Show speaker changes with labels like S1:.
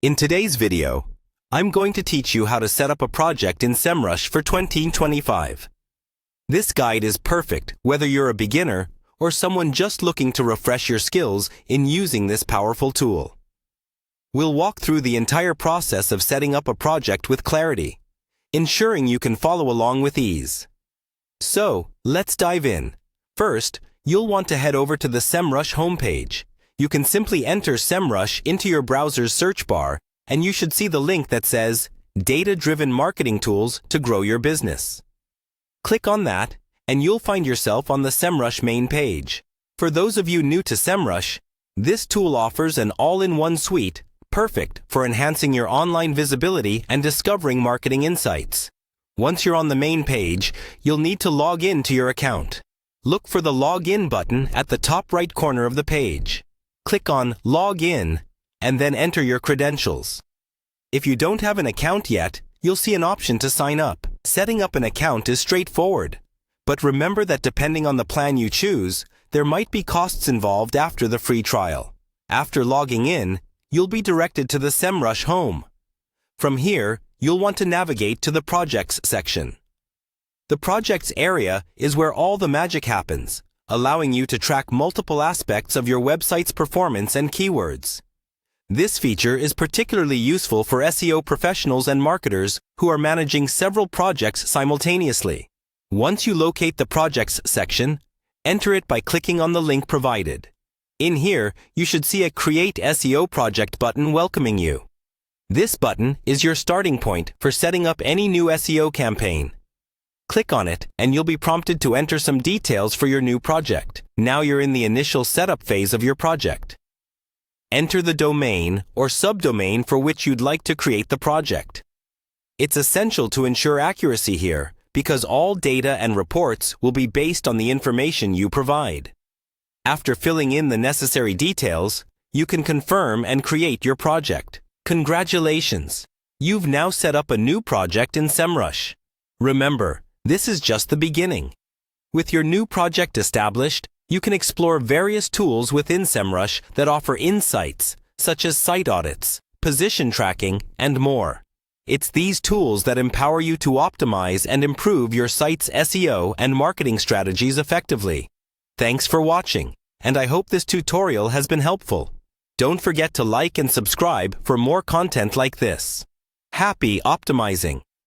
S1: In today's video, I'm going to teach you how to set up a project in Semrush for 2025. This guide is perfect whether you're a beginner or someone just looking to refresh your skills in using this powerful tool. We'll walk through the entire process of setting up a project with clarity, ensuring you can follow along with ease. So, let's dive in. First, you'll want to head over to the Semrush homepage. You can simply enter Semrush into your browser's search bar, and you should see the link that says Data-Driven Marketing Tools to Grow Your Business. Click on that, and you'll find yourself on the Semrush main page. For those of you new to Semrush, this tool offers an all-in-one suite, perfect for enhancing your online visibility and discovering marketing insights. Once you're on the main page, you'll need to log in to your account. Look for the Login button at the top right corner of the page. Click on Log In, and then enter your credentials. If you don't have an account yet, you'll see an option to sign up. Setting up an account is straightforward, but remember that depending on the plan you choose, there might be costs involved after the free trial. After logging in, you'll be directed to the Semrush home. From here, you'll want to navigate to the Projects section. The Projects area is where all the magic happens, allowing you to track multiple aspects of your website's performance and keywords. This feature is particularly useful for SEO professionals and marketers who are managing several projects simultaneously. Once you locate the Projects section, enter it by clicking on the link provided. In here, you should see a Create SEO Project button welcoming you. This button is your starting point for setting up any new SEO campaign. Click on it, and you'll be prompted to enter some details for your new project. Now you're in the initial setup phase of your project. Enter the domain or subdomain for which you'd like to create the project. It's essential to ensure accuracy here, because all data and reports will be based on the information you provide. After filling in the necessary details, you can confirm and create your project. Congratulations! You've now set up a new project in Semrush. Remember, this is just the beginning. With your new project established, you can explore various tools within Semrush that offer insights, such as site audits, position tracking, and more. It's these tools that empower you to optimize and improve your site's SEO and marketing strategies effectively. Thanks for watching, and I hope this tutorial has been helpful. Don't forget to like and subscribe for more content like this. Happy optimizing!